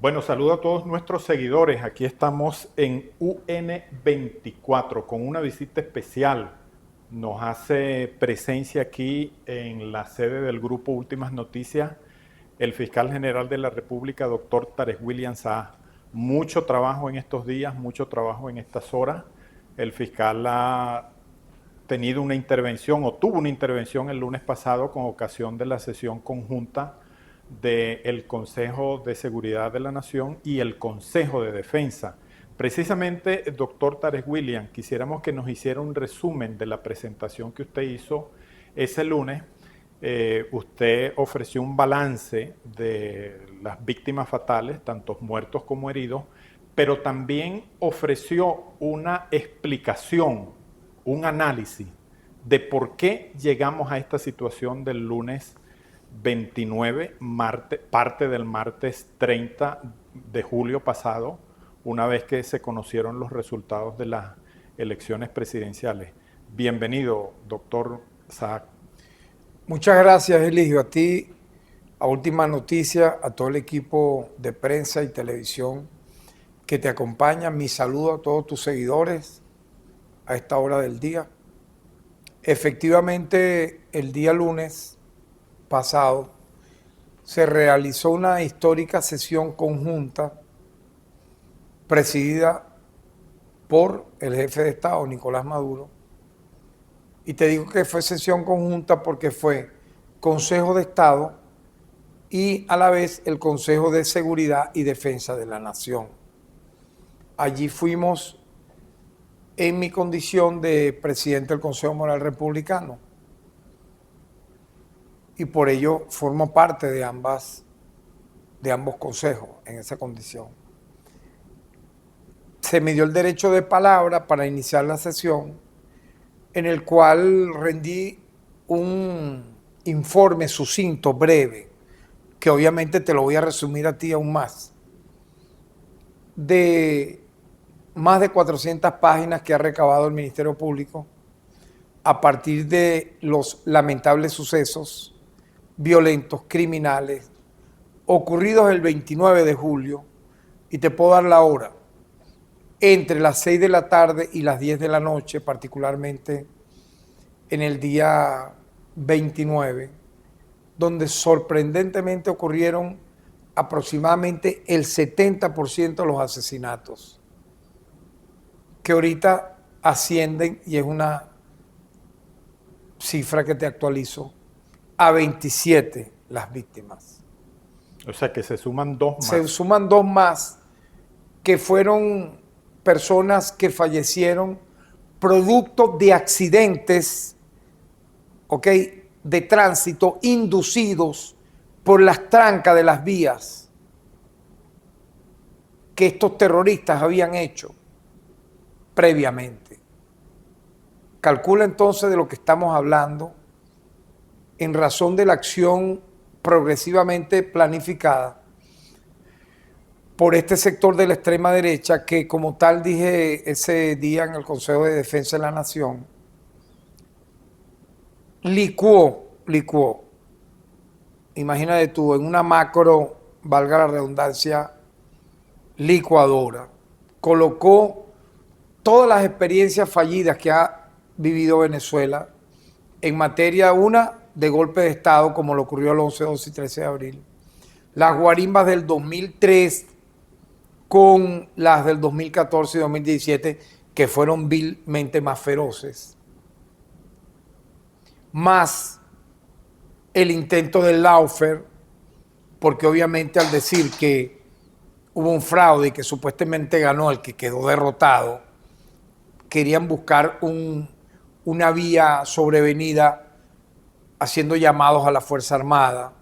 Bueno, saludo a todos nuestros seguidores. Aquí estamos en UN24 con una visita especial. Nos hace presencia aquí en la sede del grupo Últimas Noticias el fiscal general de la República, doctor Tarek William Saá. Mucho trabajo en estos días, mucho trabajo en estas horas. El fiscal ha tenido una intervención o tuvo una intervención el lunes pasado con ocasión de la sesión conjunta del Consejo de Seguridad de la Nación y el Consejo de Defensa. Precisamente, doctor Tarek William, quisiéramos que nos hiciera un resumen de la presentación que usted hizo ese lunes. Usted ofreció un balance de las víctimas fatales, tanto muertos como heridos, pero también ofreció una explicación, un análisis de por qué llegamos a esta situación del lunes 29, parte del martes 30 de julio pasado, una vez que se conocieron los resultados de las elecciones presidenciales. Bienvenido, doctor Saá. Muchas gracias, Eligio, a ti, a Última Noticia, a todo el equipo de prensa y televisión que te acompaña. Mi saludo a todos tus seguidores a esta hora del día. Efectivamente, el día lunes pasado se realizó una histórica sesión conjunta presidida por el jefe de Estado, Nicolás Maduro. Y te digo que fue sesión conjunta porque fue Consejo de Estado y a la vez el Consejo de Seguridad y Defensa de la Nación. Allí fuimos en mi condición de presidente del Consejo Moral Republicano y por ello formo parte de ambos consejos en esa condición. Se me dio el derecho de palabra para iniciar la sesión, en el cual rendí un informe sucinto, breve, que obviamente te lo voy a resumir a ti aún más, de más de 400 páginas que ha recabado el Ministerio Público a partir de los lamentables sucesos violentos, criminales, ocurridos el 29 de julio, y te puedo dar la hora, entre las 6 de la tarde y las 10 de la noche, particularmente en el día 29, donde sorprendentemente ocurrieron aproximadamente el 70% de los asesinatos, que ahorita ascienden, y es una cifra que te actualizo, a 27 las víctimas. O sea que se suman dos más. Se suman dos más que fueron personas que fallecieron producto de accidentes, ¿ok?, de tránsito inducidos por las trancas de las vías que estos terroristas habían hecho previamente. Calcula entonces de lo que estamos hablando en razón de la acción progresivamente planificada por este sector de la extrema derecha que, como tal dije ese día en el Consejo de Defensa de la Nación, licuó, imagínate tú, en una macro, valga la redundancia, licuadora, colocó todas las experiencias fallidas que ha vivido Venezuela en materia, una, de golpe de Estado, como lo ocurrió el 11, 12 y 13 de abril, las guarimbas del 2003 con las del 2014 y 2017, que fueron vilmente más feroces, más el intento del lawfare, porque obviamente al decir que hubo un fraude y que supuestamente ganó el que quedó derrotado, querían buscar una vía sobrevenida haciendo llamados a la Fuerza Armada,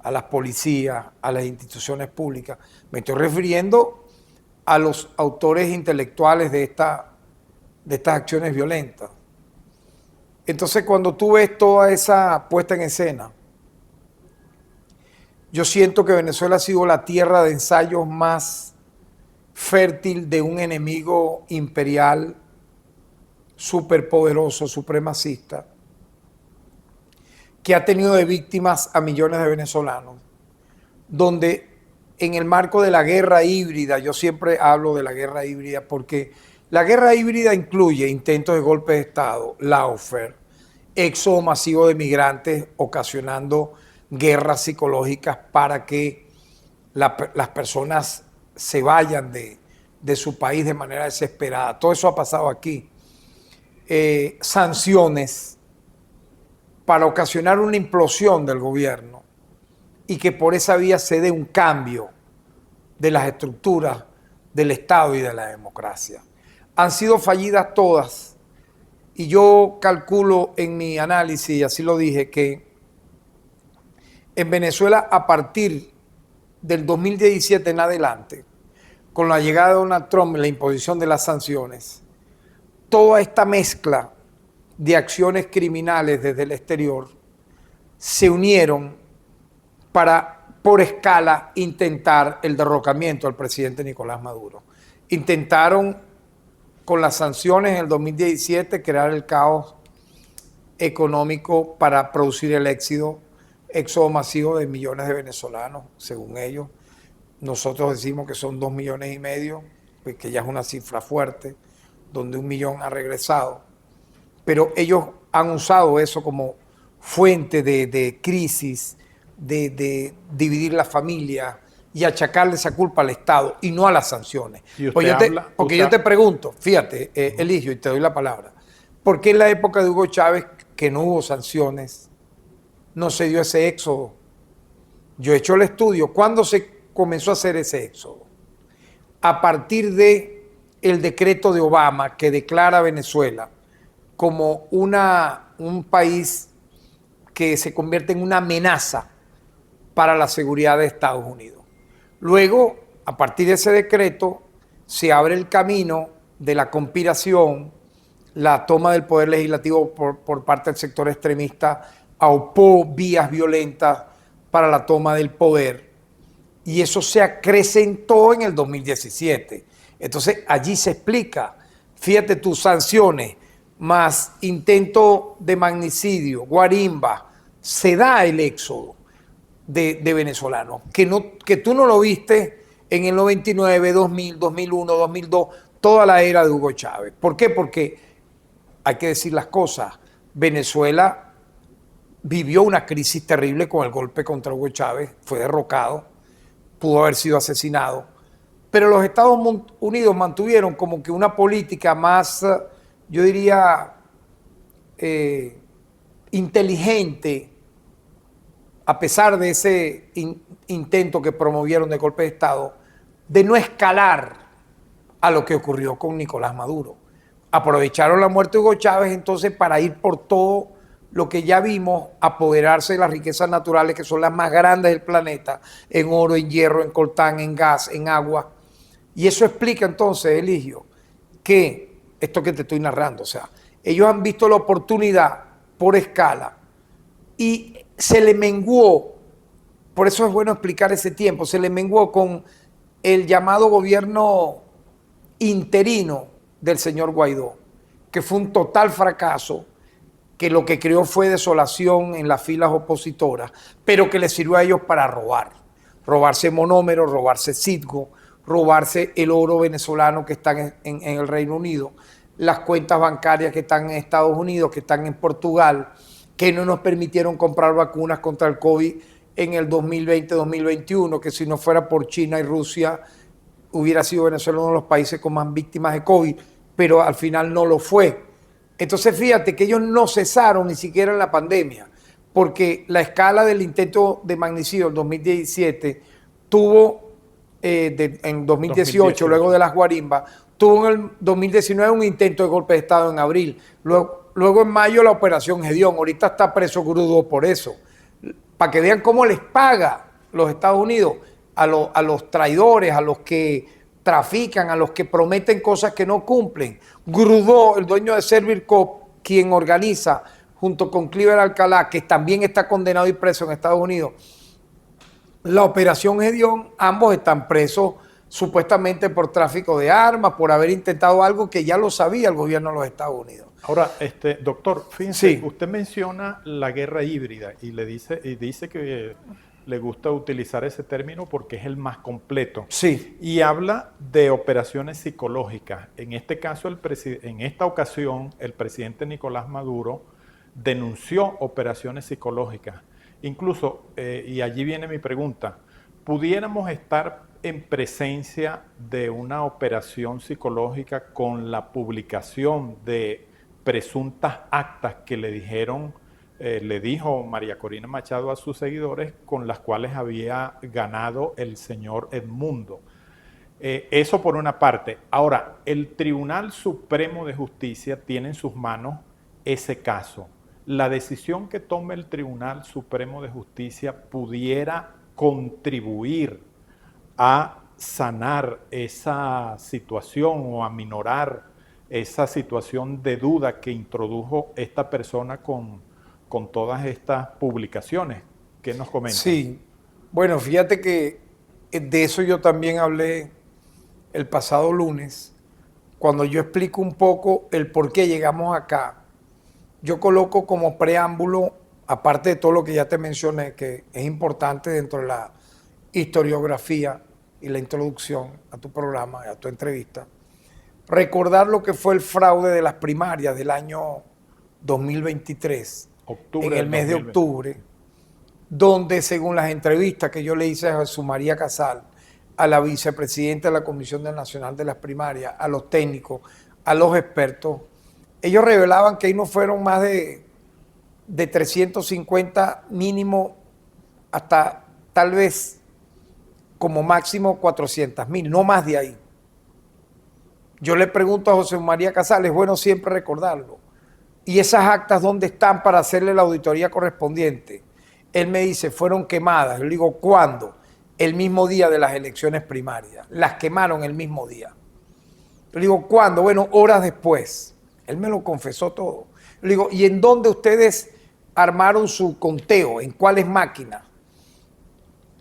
a las policías, a las instituciones públicas. Me estoy refiriendo a los autores intelectuales de estas acciones violentas. Entonces, cuando tú ves toda esa puesta en escena, yo siento que Venezuela ha sido la tierra de ensayos más fértil de un enemigo imperial, superpoderoso, supremacista, que ha tenido de víctimas a millones de venezolanos, donde en el marco de la guerra híbrida. Yo siempre hablo de la guerra híbrida porque la guerra híbrida incluye intentos de golpe de Estado, lawfare, éxodo masivo de migrantes ocasionando guerras psicológicas para que las personas se vayan de su país de manera desesperada. Todo eso ha pasado aquí. Sanciones para ocasionar una implosión del gobierno y que por esa vía se dé un cambio de las estructuras del Estado y de la democracia. Han sido fallidas todas y yo calculo en mi análisis, y así lo dije, que en Venezuela a partir del 2017 en adelante, con la llegada de Donald Trump y la imposición de las sanciones, toda esta mezcla de acciones criminales desde el exterior se unieron para, por escala, intentar el derrocamiento del presidente Nicolás Maduro. Intentaron, con las sanciones en el 2017, crear el caos económico para producir el éxodo masivo de millones de venezolanos, según ellos. Nosotros decimos que son 2,5 millones, pues que ya es una cifra fuerte, donde 1 millón ha regresado. Pero ellos han usado eso como fuente de crisis, de dividir la familia y achacarle esa culpa al Estado y no a las sanciones. Porque yo te pregunto, fíjate, Eligio, y te doy la palabra, ¿por qué en la época de Hugo Chávez, que no hubo sanciones, no se dio ese éxodo? Yo he hecho el estudio. ¿Cuándo se comenzó a hacer ese éxodo? A partir de el decreto de Obama que declara a Venezuela como un país que se convierte en una amenaza para la seguridad de Estados Unidos. Luego, a partir de ese decreto, se abre el camino de la conspiración, la toma del poder legislativo por parte del sector extremista, aupó vías violentas para la toma del poder, y eso se acrecentó en el 2017. Entonces, allí se explica, fíjate tus sanciones, más intento de magnicidio, guarimba, se da el éxodo de venezolanos, que tú no lo viste en el 99, 2000, 2001, 2002, toda la era de Hugo Chávez. ¿Por qué? Porque hay que decir las cosas. Venezuela vivió una crisis terrible con el golpe contra Hugo Chávez, fue derrocado, pudo haber sido asesinado, pero los Estados Unidos mantuvieron como que una política más, yo diría, inteligente, a pesar de ese intento que promovieron de golpe de Estado, de no escalar a lo que ocurrió con Nicolás Maduro. Aprovecharon la muerte de Hugo Chávez entonces para ir por todo lo que ya vimos, apoderarse de las riquezas naturales que son las más grandes del planeta, en oro, en hierro, en coltán, en gas, en agua. Y eso explica entonces, Eligio, que esto que te estoy narrando, o sea, ellos han visto la oportunidad por escala y se le menguó, por eso es bueno explicar ese tiempo, se le menguó con el llamado gobierno interino del señor Guaidó, que fue un total fracaso, que lo que creó fue desolación en las filas opositoras, pero que les sirvió a ellos para robarse monómeros, robarse Citgo, robarse el oro venezolano que está en el Reino Unido, las cuentas bancarias que están en Estados Unidos, que están en Portugal, que no nos permitieron comprar vacunas contra el COVID en el 2020-2021, que si no fuera por China y Rusia, hubiera sido Venezuela uno de los países con más víctimas de COVID, pero al final no lo fue. Entonces fíjate que ellos no cesaron ni siquiera en la pandemia, porque la escala del intento de magnicidio en 2017 tuvo, en 2018, luego de las guarimbas, tuvo en el 2019 un intento de golpe de Estado en abril, luego en mayo la operación Gedeón, ahorita está preso Guaidó por eso, para que vean cómo les paga los Estados Unidos a los traidores, a los que trafican, a los que prometen cosas que no cumplen. Guaidó, el dueño de Servircorp, quien organiza junto con Cliver Alcalá, que también está condenado y preso en Estados Unidos, la operación Gedeón, ambos están presos supuestamente por tráfico de armas, por haber intentado algo que ya lo sabía el gobierno de los Estados Unidos. Ahora, doctor, fíjense, Sí. usted menciona la guerra híbrida y dice que le gusta utilizar ese término porque es el más completo. Sí. Y habla de operaciones psicológicas. En este caso, en esta ocasión, el presidente Nicolás Maduro denunció operaciones psicológicas. Incluso, y allí viene mi pregunta, ¿pudiéramos estar en presencia de una operación psicológica con la publicación de presuntas actas que le dijo María Corina Machado a sus seguidores, con las cuales había ganado el señor Edmundo? Eso por una parte. Ahora, el Tribunal Supremo de Justicia tiene en sus manos ese caso. La decisión que tome el Tribunal Supremo de Justicia pudiera contribuir a sanar esa situación o a minorar esa situación de duda que introdujo esta persona con todas estas publicaciones. ¿Qué nos comenta? Sí, bueno, fíjate que de eso yo también hablé el pasado lunes, cuando yo explico un poco el por qué llegamos acá. Yo coloco como preámbulo, aparte de todo lo que ya te mencioné, que es importante dentro de la historiografía y la introducción a tu programa, a tu entrevista, recordar lo que fue el fraude de las primarias del año 2023, en el mes de octubre, donde según las entrevistas que yo le hice a Jesús María Casal, a la vicepresidenta de la Comisión Nacional de las Primarias, a los técnicos, a los expertos, ellos revelaban que ahí no fueron más de 350 mínimo hasta tal vez como máximo 400,000, no más de ahí. Yo le pregunto a José María Casal, es bueno siempre recordarlo, ¿y esas actas dónde están para hacerle la auditoría correspondiente? Él me dice, fueron quemadas. Yo le digo, ¿cuándo? El mismo día de las elecciones primarias. Las quemaron el mismo día. Yo le digo, ¿cuándo? Bueno, horas después. Él me lo confesó todo. Le digo, ¿y en dónde ustedes armaron su conteo? ¿En cuáles máquinas?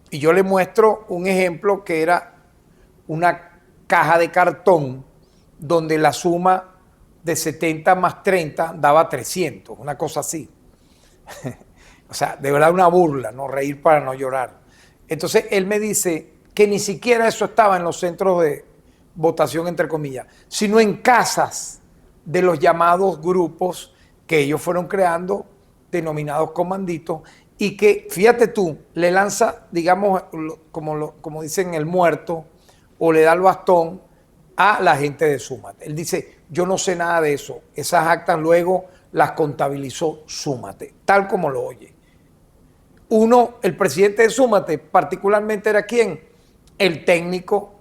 Y yo le muestro un ejemplo que era una caja de cartón donde la suma de 70 más 30 daba 300, una cosa así. O sea, de verdad una burla, no reír para no llorar. Entonces él me dice que ni siquiera eso estaba en los centros de votación, entre comillas, sino en casas de los llamados grupos que ellos fueron creando, denominados comanditos, y que, fíjate tú, le lanza, digamos, como dicen, el muerto, o le da el bastón a la gente de Súmate. Él dice, yo no sé nada de eso, esas actas luego las contabilizó Súmate, tal como lo oye. Uno, el presidente de Súmate, particularmente era ¿quién? El técnico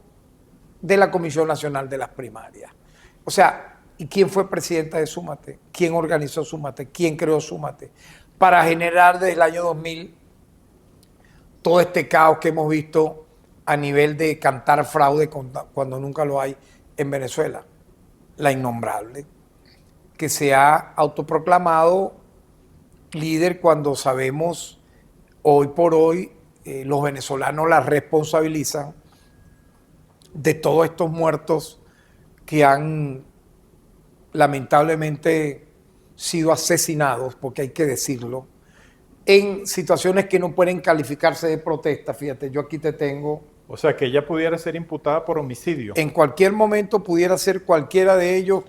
de la Comisión Nacional de las Primarias. O sea, ¿y quién fue presidenta de Súmate? ¿Quién organizó Súmate? ¿Quién creó Súmate? Para generar desde el año 2000 todo este caos que hemos visto a nivel de cantar fraude cuando nunca lo hay en Venezuela. La innombrable, que se ha autoproclamado líder cuando sabemos hoy por hoy los venezolanos la responsabilizan de todos estos muertos que han lamentablemente sido asesinados, porque hay que decirlo, en situaciones que no pueden calificarse de protesta. Fíjate, yo aquí te tengo. O sea, que ella pudiera ser imputada por homicidio. En cualquier momento pudiera ser cualquiera de ellos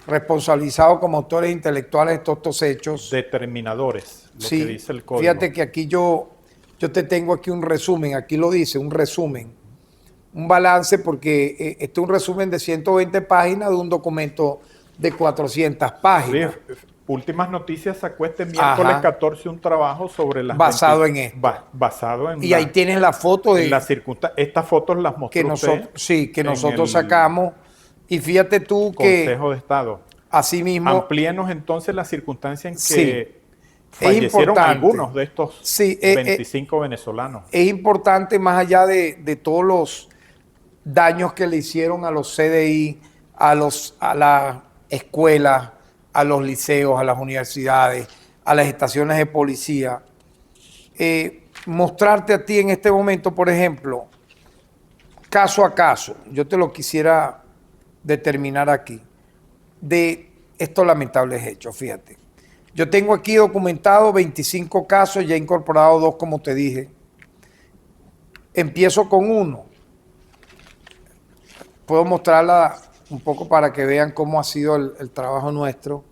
responsabilizado como autores intelectuales de todos estos hechos. Determinadores, lo sí, que dice el código. Fíjate que aquí yo te tengo aquí un resumen, aquí lo dice, un resumen, un balance, porque este es un resumen de 120 páginas de un documento de 400 páginas. Sí, Últimas Noticias sacó este miércoles 14 un trabajo sobre las... Basado en esto. Basado en... Y ahí tienes la foto de... Estas fotos las mostró que usted. Sí, que nosotros sacamos. Y fíjate tú que... Consejo de Estado. Asimismo... Amplíenos entonces la circunstancia en que sí, fallecieron algunos de estos 25 venezolanos. Es importante, más allá de todos los daños que le hicieron a los CDI, a las escuelas, a los liceos, a las universidades, a las estaciones de policía, mostrarte a ti en este momento, por ejemplo, caso a caso, yo te lo quisiera determinar aquí, de estos lamentables hechos, fíjate. Yo tengo aquí documentado 25 casos, ya he incorporado 2, como te dije, Empiezo con uno. Puedo mostrarla un poco para que vean cómo ha sido el trabajo nuestro,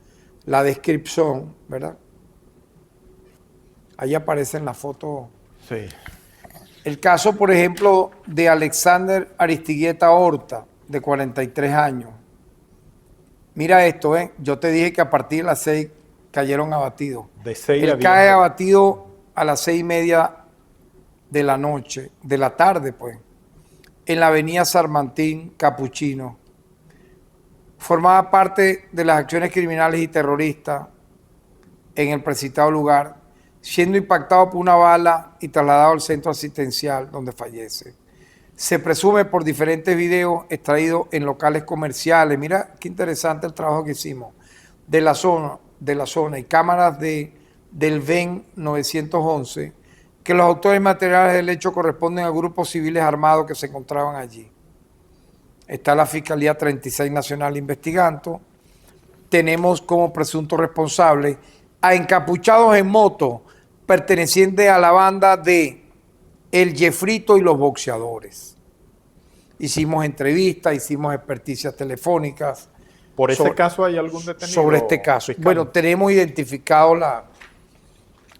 la descripción, ¿verdad? Ahí aparece en la foto. Sí. El caso, por ejemplo, de Alexander Aristigueta Horta, de 43 años. Mira esto, ¿eh? Yo te dije que a partir de las 6 cayeron abatidos. De 6 a Él 10. cae abatido a las 6:30 de la noche, de la tarde, pues, en la avenida San Martín, Capuchino. Formaba parte de las acciones criminales y terroristas en el precitado lugar, siendo impactado por una bala y trasladado al centro asistencial donde fallece. Se presume por diferentes videos extraídos en locales comerciales. Mira qué interesante el trabajo que hicimos de la zona y cámaras del VEN 911, que los autores materiales del hecho corresponden a grupos civiles armados que se encontraban allí. Está la Fiscalía 36 Nacional investigando. Tenemos como presunto responsable a encapuchados en moto pertenecientes a la banda de El Jefrito y los Boxeadores. Hicimos entrevistas, hicimos experticias telefónicas. ¿Por ese caso hay algún detenido? Sobre este caso. Fiscal? Bueno, tenemos identificado la...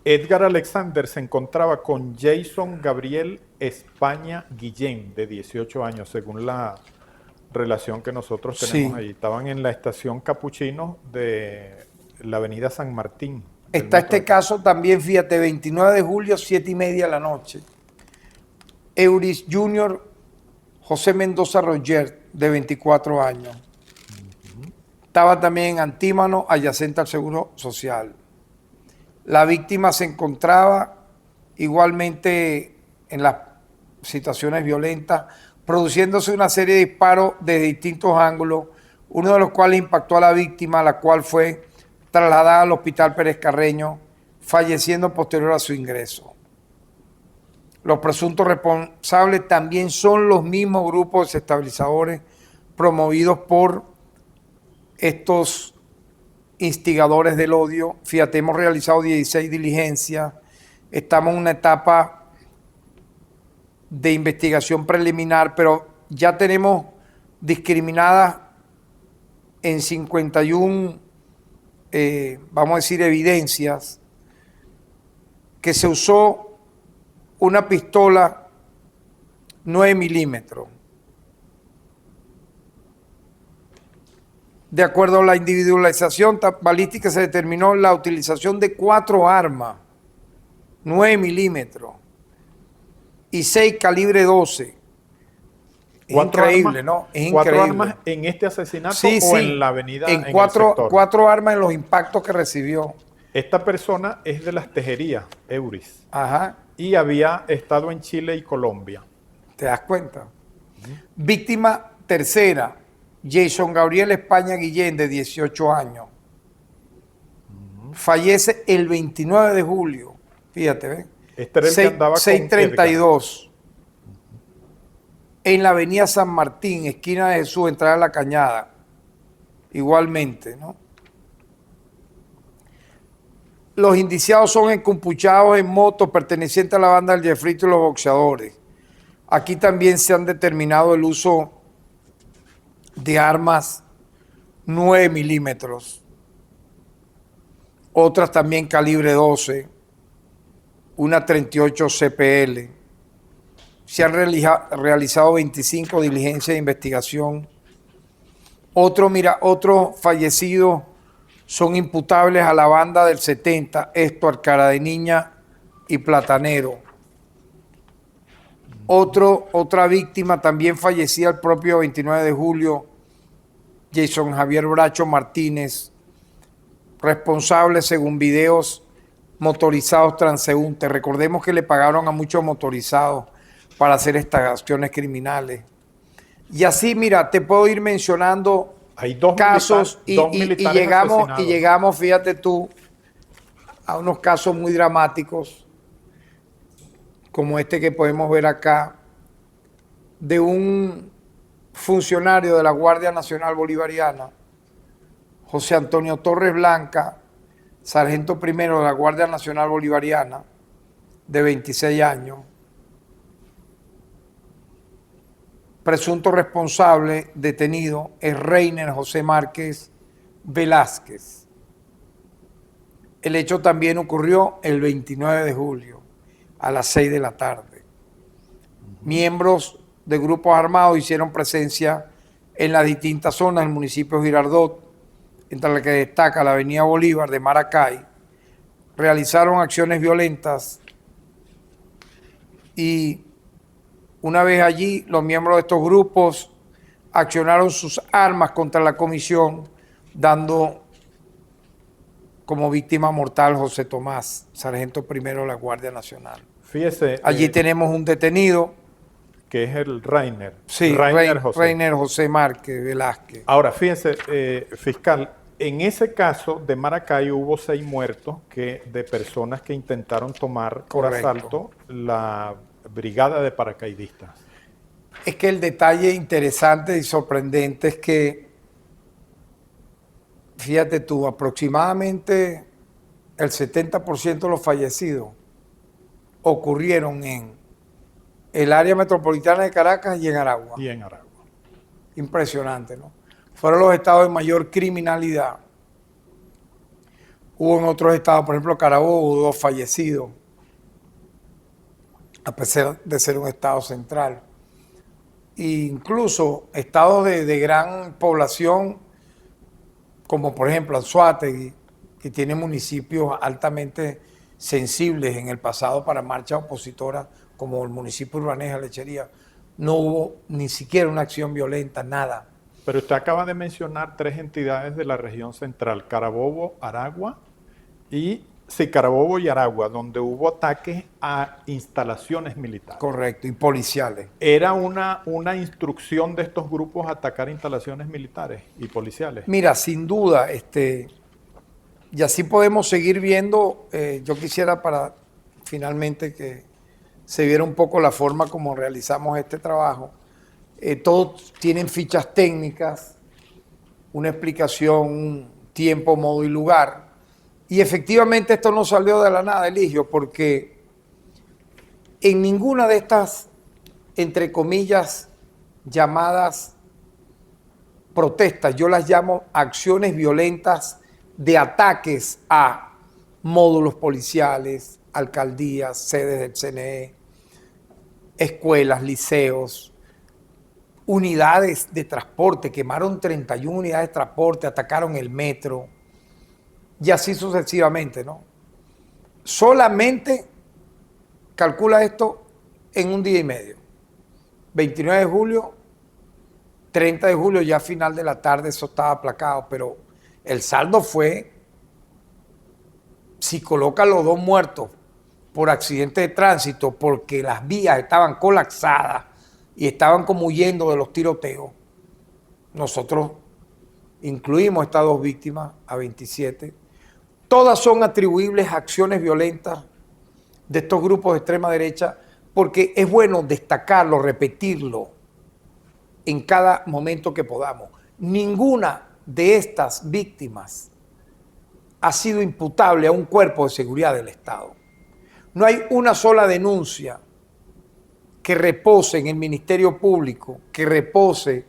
Edgar Alexander se encontraba con Jason Gabriel España Guillén, de 18 años, según la relación que nosotros tenemos allí. Estaban en la estación Capuchino de la avenida San Martín. Está este caso también, fíjate, 29 de julio, 7:30 de la noche. Euris Junior, José Mendoza Roger, de 24 años. Estaba también en Antímano, adyacente al Seguro Social. La víctima se encontraba igualmente en las situaciones violentas, produciéndose una serie de disparos de distintos ángulos, uno de los cuales impactó a la víctima, la cual fue trasladada al Hospital Pérez Carreño, falleciendo posterior a su ingreso. Los presuntos responsables también son los mismos grupos desestabilizadores promovidos por estos instigadores del odio. Fíjate, hemos realizado 16 diligencias, estamos en una etapa de investigación preliminar, pero ya tenemos discriminadas en 51, vamos a decir, evidencias que se usó una pistola 9 milímetros. De acuerdo a la individualización balística, se determinó la utilización de 4 armas, 9 milímetros y 6 calibre 12. Es increíble, armas, ¿no? Es ¿4 increíble. armas en este asesinato Sí, o sí, en la avenida? en el 4 sector? armas en los impactos que recibió. Esta persona es de Las Tejerías, Euris, Ajá, y había estado en Chile y Colombia. ¿te das cuenta? Víctima tercera, Jason Gabriel España Guillén, de 18 años. Fallece el 29 de julio. Fíjate, ¿ves? Este era el que andaba con 6:32. En la avenida San Martín, esquina de Jesús, entrada a La Cañada. Igualmente, ¿no? Los indiciados son encapuchados en moto pertenecientes a la banda del Jefrito y los Boxeadores. Aquí también se han determinado el uso de armas 9 milímetros, otras también calibre 12, una 38 CPL. Se han realizado 25 diligencias de investigación. Otros fallecidos son imputables a la banda del 70, esto Arcara de Niña y Platanero. Otra víctima también fallecida el propio 29 de julio, Jason Javier Bracho Martínez, responsable según videos motorizados transeúntes. Recordemos que le pagaron a muchos motorizados para hacer estas acciones criminales. Y así, mira, te puedo ir mencionando Hay dos casos militares y llegamos, fíjate tú, a unos casos muy dramáticos, como este que podemos ver acá, de un funcionario de la Guardia Nacional Bolivariana, José Antonio Torres Blanca, sargento primero de la Guardia Nacional Bolivariana, de 26 años. presunto responsable detenido es Reiner José Márquez Velázquez. El hecho también ocurrió el 29 de julio a las 6 de la tarde. Miembros de grupos armados hicieron presencia en las distintas zonas del municipio de Girardot, entre las que destaca la avenida Bolívar de Maracay. Realizaron acciones violentas y una vez allí los miembros de estos grupos accionaron sus armas contra la comisión, dando como víctima mortal José Tomás, sargento primero de la Guardia Nacional. Fíjese. Allí tenemos un detenido. Que es el Reiner. Sí, Reiner José Márquez Velázquez. Ahora, fíjese, fiscal, en ese caso de Maracay hubo 6 muertos de personas que intentaron tomar por asalto la brigada de paracaidistas. Es que el detalle interesante y sorprendente es que, fíjate tú, aproximadamente el 70% de los fallecidos ocurrieron en el área metropolitana de Caracas y en Aragua. Y en Aragua. Impresionante, ¿no? Fueron los estados de mayor criminalidad. Hubo en otros estados, por ejemplo, Carabobo, hubo 2 fallecidos, a pesar de ser un estado central. E incluso estados de gran población, como por ejemplo Anzoátegui, que tiene municipios altamente sensibles en el pasado para marchas opositoras, como el municipio Urbaneja, Lechería, no hubo ni siquiera una acción violenta, nada. Pero usted acaba de mencionar 3 entidades de la región central, Carabobo, Aragua Carabobo y Aragua, donde hubo ataques a instalaciones militares. Correcto, y policiales. ¿Era una instrucción de estos grupos atacar instalaciones militares y policiales? Mira, sin duda, y así podemos seguir viendo. Yo quisiera para finalmente que se viera un poco la forma como realizamos este trabajo. Todos tienen fichas técnicas, una explicación, un tiempo, modo y lugar. Y efectivamente esto no salió de la nada, Eligio, porque en ninguna de estas, entre comillas, llamadas protestas, yo las llamo acciones violentas de ataques a módulos policiales, alcaldías, sedes del CNE, escuelas, liceos, unidades de transporte, quemaron 31 unidades de transporte, atacaron el metro, y así sucesivamente, ¿no? Solamente calcula esto en un día y medio. 29 de julio, 30 de julio, ya a final de la tarde eso estaba aplacado, pero el saldo fue, si coloca los 2 muertos por accidente de tránsito, porque las vías estaban colapsadas y estaban como huyendo de los tiroteos, nosotros incluimos estas 2 víctimas a 27. Todas son atribuibles a acciones violentas de estos grupos de extrema derecha, porque es bueno destacarlo, repetirlo en cada momento que podamos. Ninguna de estas víctimas ha sido imputable a un cuerpo de seguridad del Estado. No hay una sola denuncia que repose en el Ministerio Público, que repose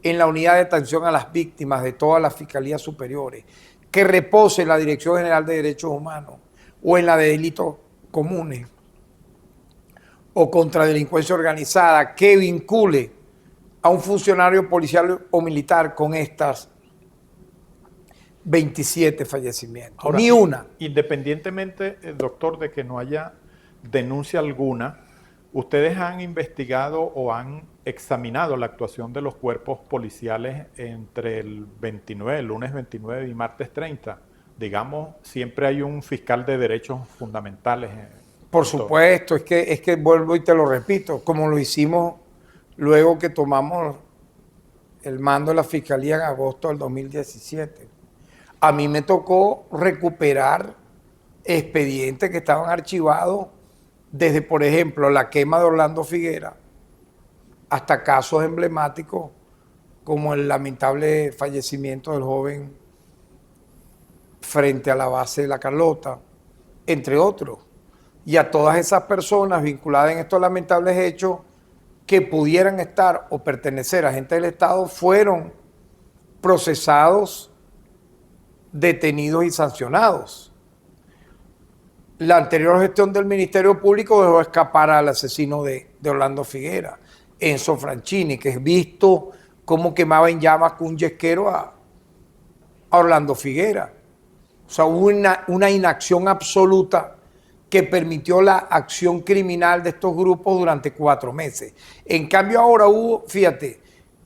en la unidad de atención a las víctimas de todas las fiscalías superiores, que repose en la Dirección General de Derechos Humanos o en la de Delitos Comunes o contra delincuencia organizada, que vincule a un funcionario policial o militar con estas 27 fallecimientos. Ahora, ni una. Independientemente, doctor, de que no haya denuncia alguna, ¿ustedes han investigado o han examinado la actuación de los cuerpos policiales entre el lunes 29 y martes 30? Digamos, siempre hay un fiscal de derechos fundamentales. Por supuesto, es que vuelvo y te lo repito, como lo hicimos luego que tomamos el mando de la Fiscalía en agosto del 2017. A mí me tocó recuperar expedientes que estaban archivados desde, por ejemplo, la quema de Orlando Figuera hasta casos emblemáticos como el lamentable fallecimiento del joven frente a la base de La Carlota, entre otros. Y a todas esas personas vinculadas en estos lamentables hechos que pudieran estar o pertenecer a agentes del Estado fueron procesados, detenidos y sancionados. La anterior gestión del Ministerio Público dejó escapar al asesino de Orlando Figuera, Enzo Franchini, que es visto cómo quemaba en llamas con un yesquero a Orlando Figuera. O sea, hubo una inacción absoluta que permitió la acción criminal de estos grupos durante 4 meses. En cambio ahora hubo, fíjate,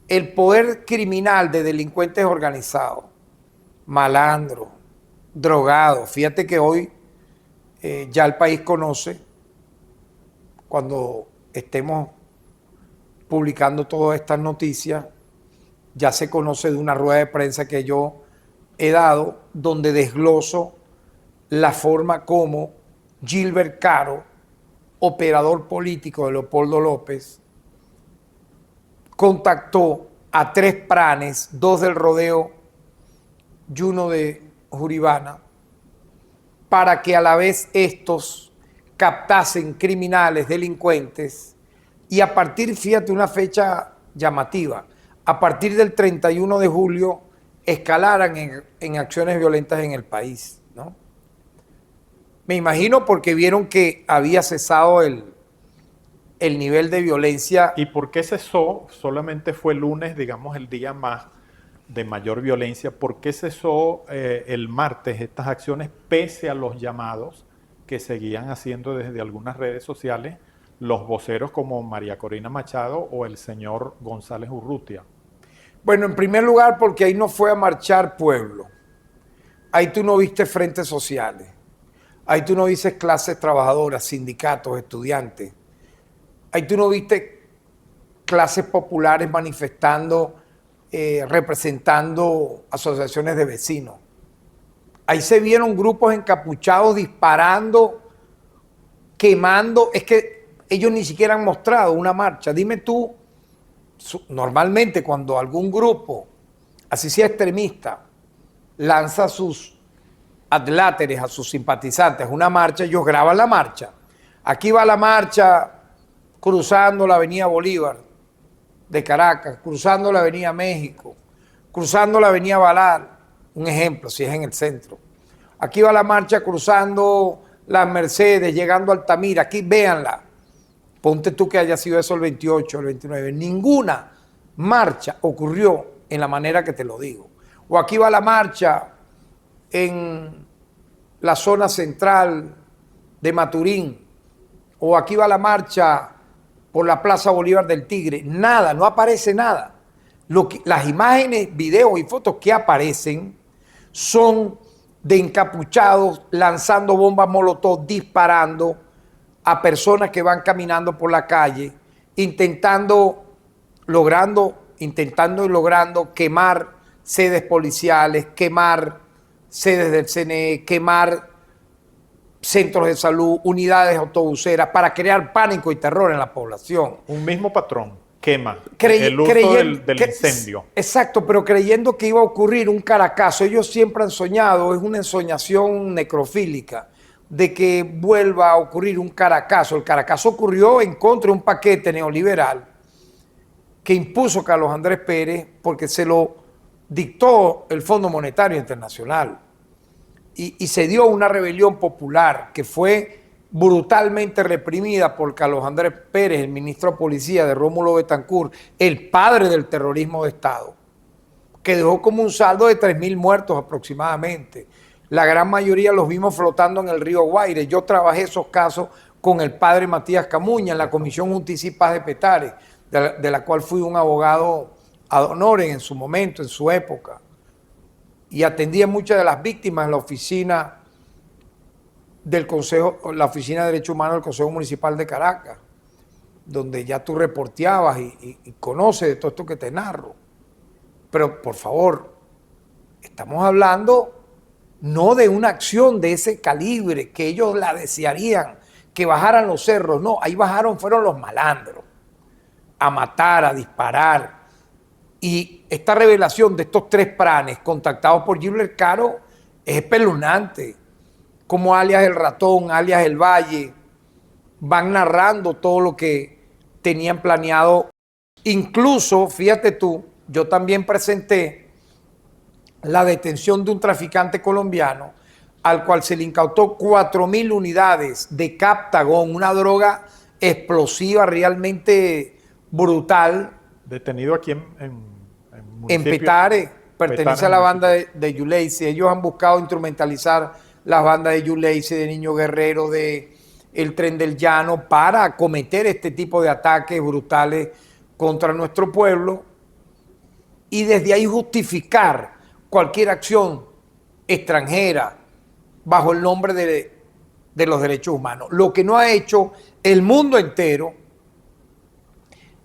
el poder criminal de delincuentes organizados, malandros, drogados. Fíjate que hoy ya el país conoce, cuando estemos publicando todas estas noticias, ya se conoce de una rueda de prensa que yo he dado, donde desgloso la forma como Gilbert Caro, operador político de Leopoldo López, contactó a 3 pranes, 2 del Rodeo y 1 de Juribana, para que a la vez estos captasen criminales, delincuentes, y a partir, fíjate, una fecha llamativa, a partir del 31 de julio escalaran en acciones violentas en el país, ¿no? Me imagino porque vieron que había cesado el nivel de violencia. ¿Y por qué cesó? Solamente fue el lunes, digamos, el día más de mayor violencia. ¿Por qué cesó el martes estas acciones pese a los llamados que seguían haciendo desde algunas redes sociales los voceros como María Corina Machado o el señor González Urrutia? Bueno, en primer lugar porque ahí no fue a marchar pueblo. Ahí tú no viste frentes sociales. Ahí tú no viste clases trabajadoras, sindicatos, estudiantes. Ahí tú no viste clases populares manifestando, representando asociaciones de vecinos. Ahí se vieron grupos encapuchados disparando, quemando. Es que ellos ni siquiera han mostrado una marcha. Dime tú, normalmente cuando algún grupo, así sea extremista, lanza sus adláteres a sus simpatizantes una marcha, ellos graban la marcha. Aquí va la marcha cruzando la avenida Bolívar de Caracas, cruzando la avenida México, cruzando la avenida Balar, un ejemplo, si es en el centro. Aquí va la marcha cruzando las Mercedes, llegando a Altamira, aquí véanla. Ponte tú que haya sido eso el 28, el 29. Ninguna marcha ocurrió en la manera que te lo digo. O aquí va la marcha en la zona central de Maturín, o aquí va la marcha por la Plaza Bolívar del Tigre. Nada, no aparece nada. Las imágenes, videos y fotos que aparecen son de encapuchados lanzando bombas molotov, disparando a personas que van caminando por la calle, intentando y logrando quemar sedes policiales, quemar sedes del CNE, quemar centros de salud, unidades autobuseras, para crear pánico y terror en la población. Un mismo patrón, quema, el uso del incendio. Exacto, pero creyendo que iba a ocurrir un Caracazo. Ellos siempre han soñado, es una ensoñación necrofílica, de que vuelva a ocurrir un Caracazo. El Caracazo ocurrió en contra de un paquete neoliberal que impuso Carlos Andrés Pérez porque se lo dictó el Fondo Monetario Internacional y se dio una rebelión popular que fue brutalmente reprimida por Carlos Andrés Pérez, el ministro de Policía de Rómulo Betancourt, el padre del terrorismo de Estado, que dejó como un saldo de 3.000 muertos aproximadamente. La gran mayoría los vimos flotando en el río Guaire. Yo trabajé esos casos con el padre Matías Camuña en la Comisión Justicia y Paz de Petare, de la cual fui un abogado ad honorem en su momento, en su época, y atendía muchas de las víctimas en la oficina del Consejo, la Oficina de Derechos Humanos del Consejo Municipal de Caracas, donde ya tú reporteabas y conoces de todo esto que te narro. Pero por favor, estamos hablando no de una acción de ese calibre, que ellos la desearían, que bajaran los cerros. No, ahí fueron los malandros, a matar, a disparar. Y esta revelación de estos 3 pranes contactados por Gilbert Caro es espeluznante. Como alias El Ratón, alias El Valle, van narrando todo lo que tenían planeado, incluso, fíjate tú, yo también presenté la detención de un traficante colombiano al cual se le incautó 4.000 unidades de Captagon, una droga explosiva realmente brutal. Detenido aquí En Petare, pertenece a la banda de Yuleisi. Ellos han buscado instrumentalizar las bandas de Yuleisi, de Niño Guerrero, de El Tren del Llano, para cometer este tipo de ataques brutales contra nuestro pueblo y desde ahí justificar cualquier acción extranjera bajo el nombre de los derechos humanos. Lo que no ha hecho el mundo entero,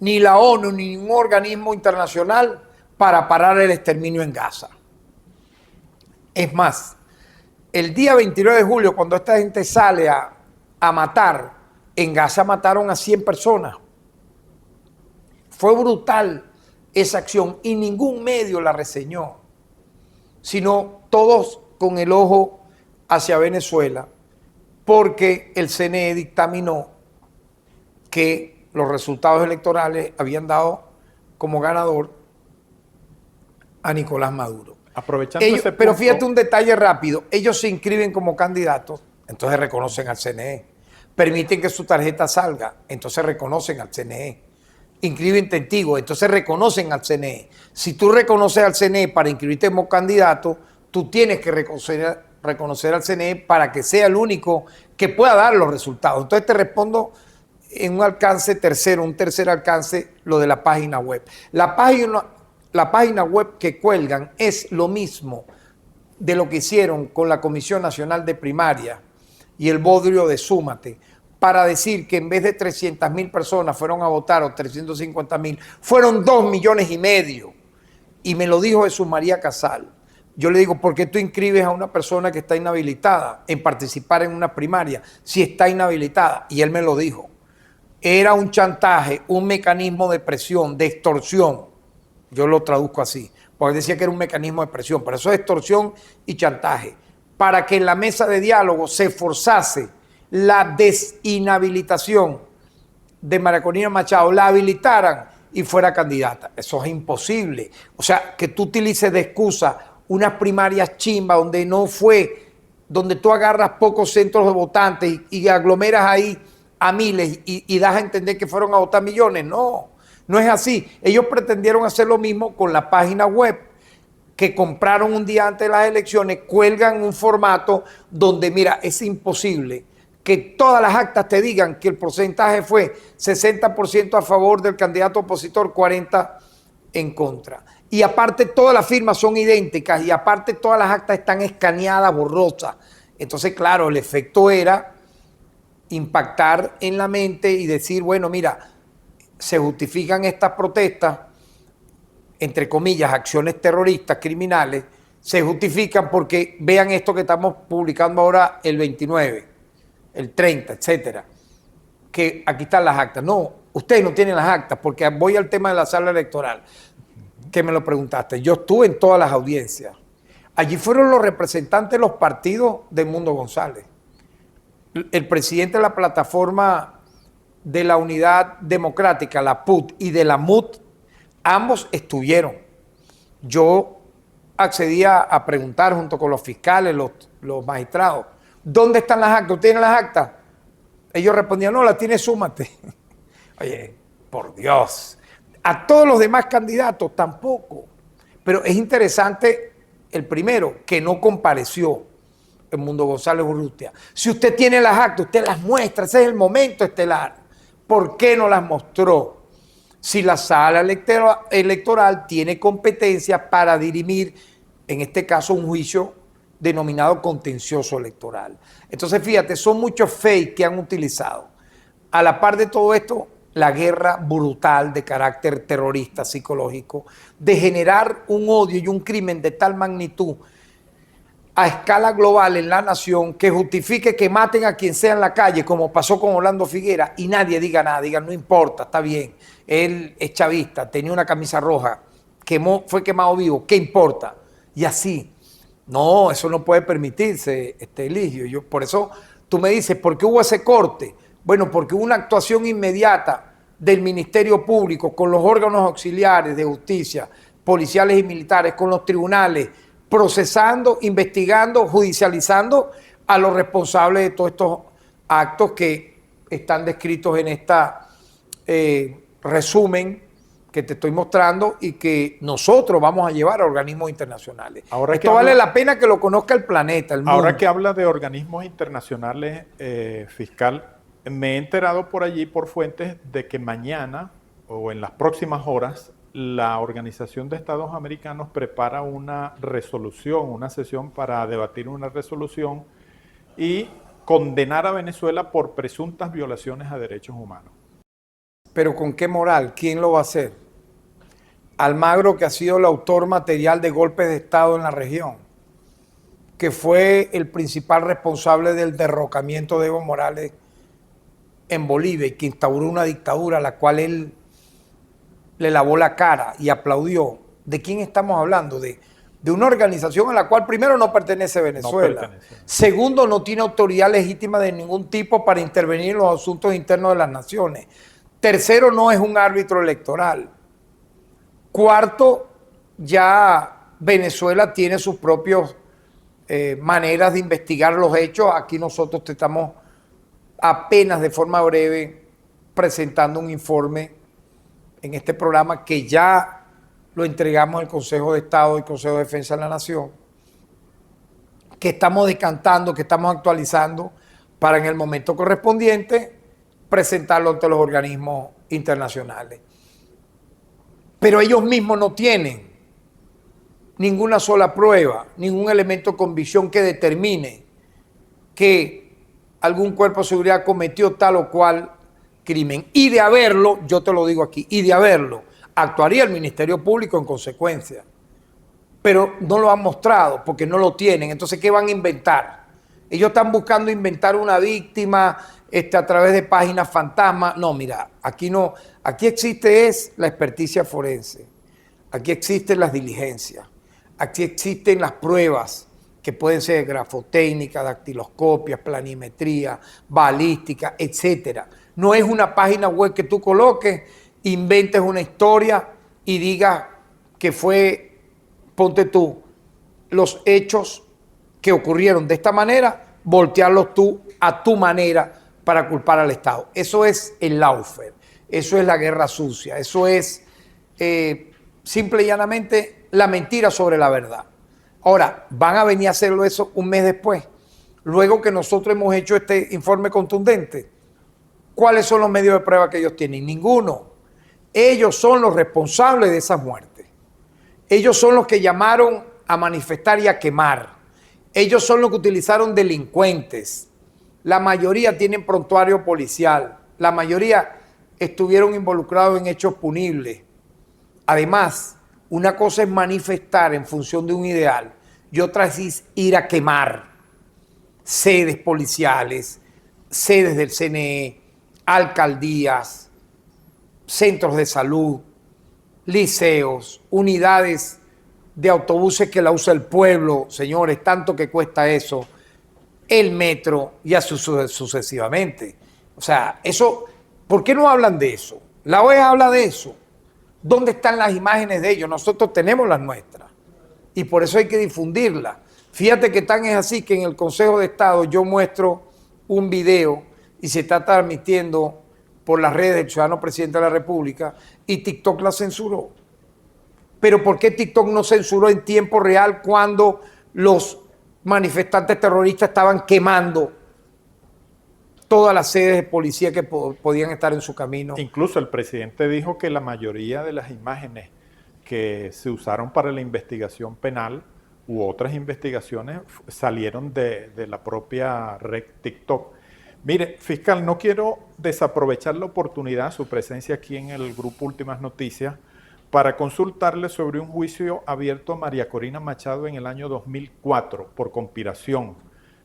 ni la ONU, ni ningún organismo internacional, para parar el exterminio en Gaza. Es más, el día 29 de julio, cuando esta gente sale a matar, en Gaza mataron a 100 personas. Fue brutal esa acción y ningún medio la reseñó, sino todos con el ojo hacia Venezuela, porque el CNE dictaminó que los resultados electorales habían dado como ganador a Nicolás Maduro. Aprovechando ese punto, pero fíjate un detalle rápido, ellos se inscriben como candidatos, entonces reconocen al CNE, permiten que su tarjeta salga, entonces reconocen al CNE, inscriben testigos, entonces reconocen al CNE. Si tú reconoces al CNE para inscribirte como candidato, tú tienes que reconocer al CNE para que sea el único que pueda dar los resultados. Entonces te respondo en un alcance tercero, un tercer alcance, lo de la página web. La página web que cuelgan es lo mismo de lo que hicieron con la Comisión Nacional de Primaria y el bodrio de Súmate, para decir que en vez de 300.000 personas fueron a votar o 350.000, fueron 2,5 millones. Y me lo dijo Jesús María Casal. Yo le digo, ¿por qué tú inscribes a una persona que está inhabilitada en participar en una primaria si está inhabilitada? Y él me lo dijo. Era un chantaje, un mecanismo de presión, de extorsión. Yo lo traduzco así, porque decía que era un mecanismo de presión, pero eso es extorsión y chantaje, para que en la mesa de diálogo se forzase la desinhabilitación de María Corina Machado, la habilitaran y fuera candidata. Eso es imposible. O sea, que tú utilices de excusa unas primarias chimba donde no fue, donde tú agarras pocos centros de votantes y aglomeras ahí a miles y das a entender que fueron a votar millones. No, no es así. Ellos pretendieron hacer lo mismo con la página web que compraron un día antes de las elecciones, cuelgan un formato donde, mira, es imposible que todas las actas te digan que el porcentaje fue 60% a favor del candidato opositor, 40% en contra. Y aparte todas las firmas son idénticas y aparte todas las actas están escaneadas, borrosas. Entonces, claro, el efecto era impactar en la mente y decir, bueno, mira, se justifican estas protestas, entre comillas, acciones terroristas, criminales, se justifican porque vean esto que estamos publicando ahora el 29, el 30, etcétera, que aquí están las actas. No, ustedes no tienen las actas, porque voy al tema de la sala electoral, que me lo preguntaste. Yo estuve en todas las audiencias. Allí fueron los representantes de los partidos de Mundo González. El presidente de la plataforma de la Unidad Democrática, la PUT, y de la MUT, ambos estuvieron. Yo accedía a preguntar junto con los fiscales, los magistrados, ¿dónde están las actas? ¿Usted tiene las actas? Ellos respondían, no, las tiene Súmate. Oye, por Dios. A todos los demás candidatos tampoco. Pero es interesante el primero, que no compareció en Mundo González Urrutia. Si usted tiene las actas, usted las muestra, ese es el momento estelar. ¿Por qué no las mostró? Si la sala electoral tiene competencia para dirimir, en este caso, un juicio denominado contencioso electoral. Entonces, fíjate, son muchos fakes que han utilizado. A la par de todo esto, la guerra brutal de carácter terrorista, psicológico, de generar un odio y un crimen de tal magnitud a escala global en la nación que justifique que maten a quien sea en la calle, como pasó con Orlando Figuera, y nadie diga nada, digan, no importa, está bien, él es chavista, tenía una camisa roja, fue quemado vivo, ¿qué importa? Y así. No, eso no puede permitirse, Eligio. Por eso tú me dices, ¿por qué hubo ese corte? Bueno, porque hubo una actuación inmediata del Ministerio Público con los órganos auxiliares de justicia, policiales y militares, con los tribunales, procesando, investigando, judicializando a los responsables de todos estos actos que están descritos en esta resumen que te estoy mostrando y que nosotros vamos a llevar a organismos internacionales. Esto vale la pena que lo conozca el planeta, el mundo. Ahora que habla de organismos internacionales, fiscal, me he enterado por allí, por fuentes, de que mañana o en las próximas horas, la Organización de Estados Americanos prepara una resolución, una sesión para debatir una resolución y condenar a Venezuela por presuntas violaciones a derechos humanos. ¿Pero con qué moral? ¿Quién lo va a hacer? Almagro, que ha sido el autor material de golpes de Estado en la región, que fue el principal responsable del derrocamiento de Evo Morales en Bolivia y que instauró una dictadura a la cual él le lavó la cara y aplaudió. ¿De quién estamos hablando? De una organización a la cual primero no pertenece Venezuela, segundo no tiene autoridad legítima de ningún tipo para intervenir en los asuntos internos de las naciones, tercero no es un árbitro electoral, cuarto ya Venezuela tiene sus propias maneras de investigar los hechos. Aquí nosotros te estamos apenas de forma breve presentando un informe en este programa que ya lo entregamos al Consejo de Estado y Consejo de Defensa de la Nación, que estamos decantando, que estamos actualizando para en el momento correspondiente presentarlo ante los organismos internacionales. Pero ellos mismos no tienen ninguna sola prueba, ningún elemento de convicción que determine que algún cuerpo de seguridad cometió tal o cual crimen. Y de haberlo, yo te lo digo aquí, y de haberlo, actuaría el Ministerio Público en consecuencia. Pero no lo han mostrado porque no lo tienen. Entonces, ¿qué van a inventar? Ellos están buscando inventar una víctima a través de páginas fantasmas. No, mira, aquí no. Aquí existe es la experticia forense. Aquí existen las diligencias. Aquí existen las pruebas que pueden ser grafotécnicas, dactiloscopias, planimetría, balística, etcétera. No es una página web que tú coloques, inventes una historia y digas que fue, ponte tú, los hechos que ocurrieron de esta manera, voltearlos tú a tu manera para culpar al Estado. Eso es el lawfare, eso es la guerra sucia, eso es simple y llanamente la mentira sobre la verdad. Ahora, van a venir a hacerlo eso un mes después, luego que nosotros hemos hecho este informe contundente. ¿Cuáles son los medios de prueba que ellos tienen? Ninguno. Ellos son los responsables de esas muertes. Ellos son los que llamaron a manifestar y a quemar. Ellos son los que utilizaron delincuentes. La mayoría tienen prontuario policial. La mayoría estuvieron involucrados en hechos punibles. Además, una cosa es manifestar en función de un ideal y otra es ir a quemar sedes policiales, sedes del CNE, alcaldías, centros de salud, liceos, unidades de autobuses que la usa el pueblo, señores, tanto que cuesta eso, el metro y así sucesivamente. O sea, eso, ¿por qué no hablan de eso? La OEA habla de eso. ¿Dónde están las imágenes de ellos? Nosotros tenemos las nuestras y por eso hay que difundirlas. Fíjate que tan es así que en el Consejo de Estado yo muestro un video y se está transmitiendo por las redes del ciudadano presidente de la República y TikTok la censuró. Pero ¿por qué TikTok no censuró en tiempo real cuando los manifestantes terroristas estaban quemando todas las sedes de policía que podían estar en su camino? Incluso el presidente dijo que la mayoría de las imágenes que se usaron para la investigación penal u otras investigaciones salieron de la propia red TikTok. Mire, fiscal, no quiero desaprovechar la oportunidad, su presencia aquí en el grupo Últimas Noticias, para consultarle sobre un juicio abierto a María Corina Machado en el año 2004 por conspiración,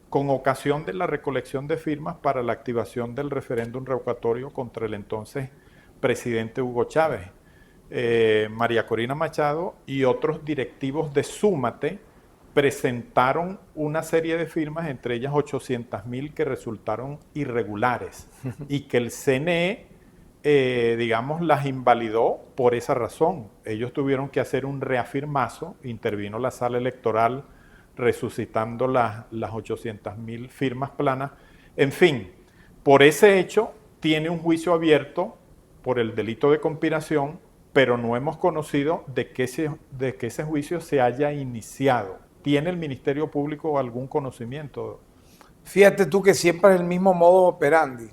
con ocasión de la recolección de firmas para la activación del referéndum revocatorio contra el entonces presidente Hugo Chávez. María Corina Machado y otros directivos de Súmate presentaron una serie de firmas, entre ellas 800.000 que resultaron irregulares y que el CNE digamos, las invalidó por esa razón. Ellos tuvieron que hacer un reafirmazo, intervino la sala electoral resucitando las 800.000 firmas planas. En fin, por ese hecho tiene un juicio abierto por el delito de conspiración, pero no hemos conocido de que ese juicio se haya iniciado. ¿Tiene el Ministerio Público algún conocimiento? Fíjate tú que siempre es el mismo modo operandi.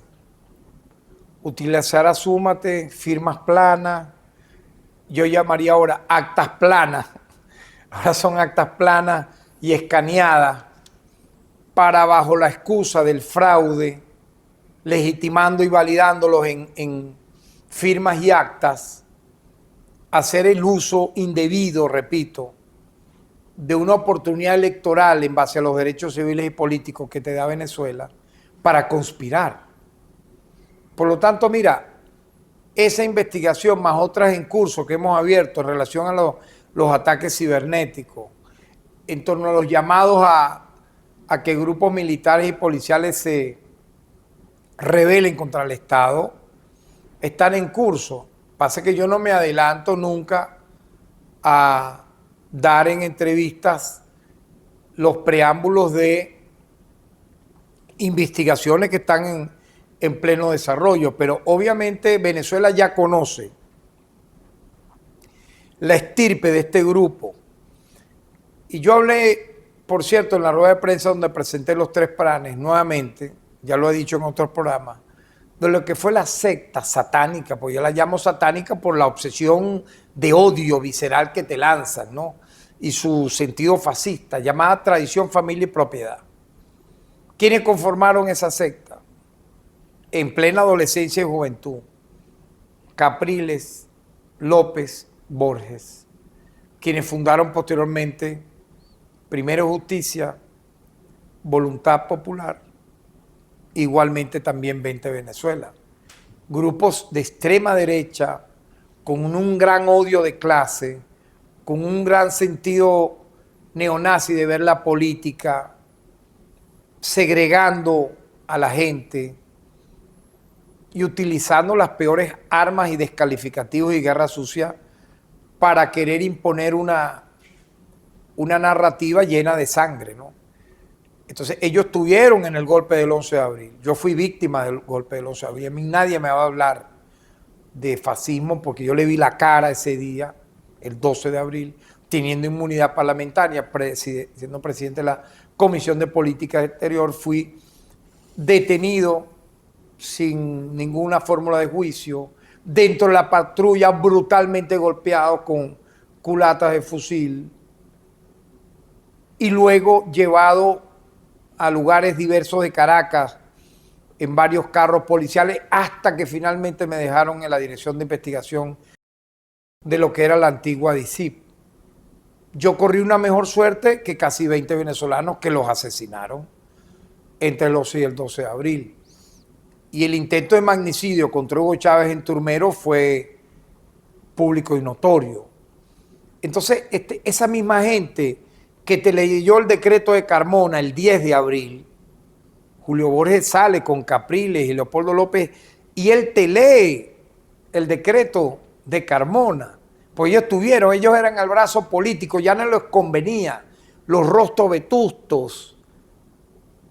Utilizar a súmate, firmas planas, yo llamaría ahora actas planas. Ahora son actas planas y escaneadas para, bajo la excusa del fraude, legitimando y validándolos en firmas y actas, hacer el uso indebido, repito, de una oportunidad electoral en base a los derechos civiles y políticos que te da Venezuela para conspirar. Por lo tanto, mira, esa investigación más otras en curso que hemos abierto en relación a los ataques cibernéticos, en torno a los llamados a que grupos militares y policiales se rebelen contra el Estado, están en curso. Pasa que yo no me adelanto nunca a dar en entrevistas los preámbulos de investigaciones que están en pleno desarrollo, pero obviamente Venezuela ya conoce la estirpe de este grupo. Y yo hablé, por cierto, en la rueda de prensa donde presenté los 3 planes, nuevamente, ya lo he dicho en otros programas, de lo que fue la secta satánica, pues yo la llamo satánica por la obsesión de odio visceral que te lanzan, ¿no? Y su sentido fascista, llamada tradición, familia y propiedad. ¿Quiénes conformaron esa secta? En plena adolescencia y juventud. Capriles, López, Borges. Quienes fundaron posteriormente Primero Justicia, Voluntad Popular, igualmente también 20 Venezuela. Grupos de extrema derecha, con un gran odio de clase, con un gran sentido neonazi de ver la política, segregando a la gente y utilizando las peores armas y descalificativos y guerra sucia para querer imponer una narrativa llena de sangre, ¿no? Entonces ellos estuvieron en el golpe del 11 de abril. Yo fui víctima del golpe del 11 de abril. A mí nadie me va a hablar de fascismo porque yo le vi la cara ese día, el 12 de abril, teniendo inmunidad parlamentaria, siendo presidente de la Comisión de Política Exterior, fui detenido sin ninguna fórmula de juicio, dentro de la patrulla brutalmente golpeado con culatas de fusil y luego llevado a lugares diversos de Caracas en varios carros policiales hasta que finalmente me dejaron en la dirección de investigación de lo que era la antigua DICIP. Yo corrí una mejor suerte que casi 20 venezolanos que los asesinaron entre el 11 y el 12 de abril. Y el intento de magnicidio contra Hugo Chávez en Turmero fue público y notorio. Entonces, esa misma gente que te leyó el decreto de Carmona el 10 de abril, Julio Borges sale con Capriles y Leopoldo López y él te lee el decreto de Carmona. Pues ellos eran al brazo político, ya no les convenía los rostros vetustos,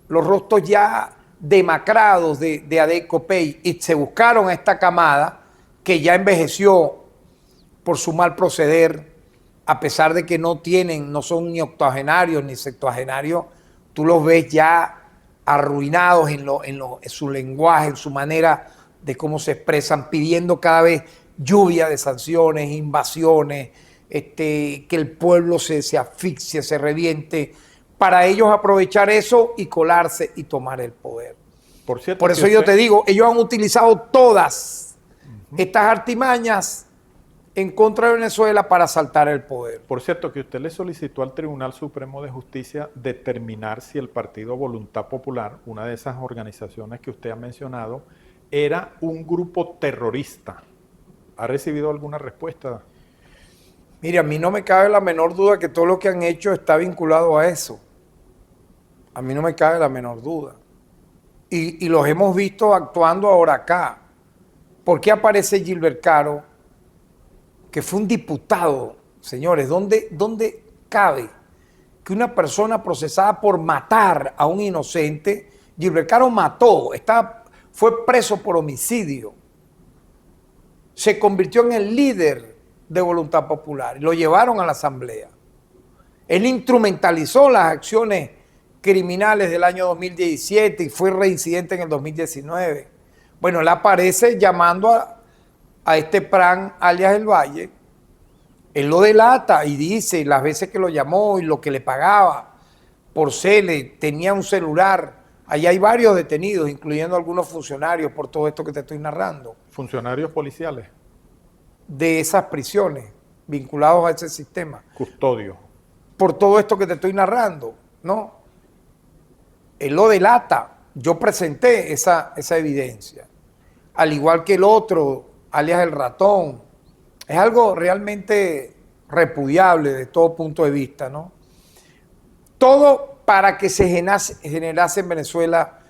los rostros ya demacrados de Adeco Pey, y se buscaron a esta camada que ya envejeció por su mal proceder, a pesar de que no son ni octogenarios ni septuagenarios, tú los ves ya arruinados en su lenguaje, en su manera de cómo se expresan, pidiendo cada vez lluvia de sanciones, invasiones, que el pueblo se asfixie, se reviente, para ellos aprovechar eso y colarse y tomar el poder. Por eso yo te digo, ellos han utilizado todas estas artimañas en contra de Venezuela para asaltar el poder. Por cierto, que usted le solicitó al Tribunal Supremo de Justicia determinar si el Partido Voluntad Popular, una de esas organizaciones que usted ha mencionado, era un grupo terrorista. ¿Ha recibido alguna respuesta? Mire, a mí no me cabe la menor duda que todo lo que han hecho está vinculado a eso. A mí no me cabe la menor duda. Y los hemos visto actuando ahora acá. ¿Por qué aparece Gilbert Caro, que fue un diputado? Señores, ¿dónde cabe que una persona procesada por matar a un inocente, Gilbert Caro mató, fue preso por homicidio, se convirtió en el líder de Voluntad Popular y lo llevaron a la asamblea? Él instrumentalizó las acciones criminales del año 2017 y fue reincidente en el 2019. Bueno, él aparece llamando a este Pran, alias El Valle. Él lo delata y dice las veces que lo llamó y lo que le pagaba por cele, tenía un celular. Allá hay varios detenidos, incluyendo algunos funcionarios, por todo esto que te estoy narrando. Funcionarios policiales. De esas prisiones, vinculados a ese sistema. Custodio. Por todo esto que te estoy narrando, ¿no? Él lo delata. Yo presenté esa evidencia. Al igual que el otro, alias El Ratón. Es algo realmente repudiable de todo punto de vista, ¿no? Todo para que se generase en Venezuela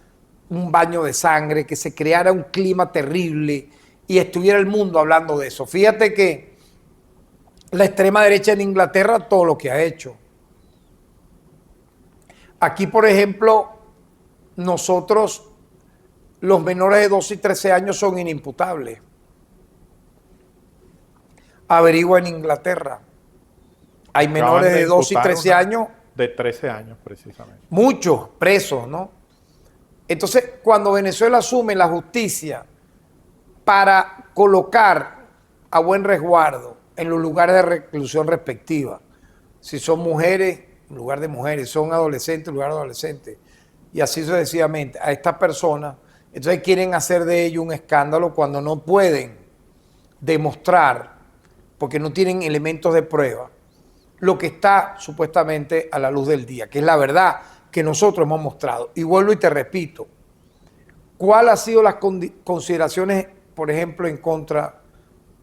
un baño de sangre, que se creara un clima terrible y estuviera el mundo hablando de eso. Fíjate que la extrema derecha en Inglaterra, todo lo que ha hecho. Aquí, por ejemplo, nosotros, los menores de 12 y 13 años son inimputables. Averigua en Inglaterra. Hay menores de 12 y 13 años. De 13 años, precisamente. Muchos presos, ¿no? Entonces, cuando Venezuela asume la justicia para colocar a buen resguardo en los lugares de reclusión respectiva, si son mujeres, en lugar de mujeres, son adolescentes, en lugar de adolescentes, y así sucesivamente, a estas personas, entonces quieren hacer de ello un escándalo cuando no pueden demostrar, porque no tienen elementos de prueba, lo que está supuestamente a la luz del día, que es la verdad que nosotros hemos mostrado. Y vuelvo y te repito, ¿cuáles han sido las consideraciones, por ejemplo, en contra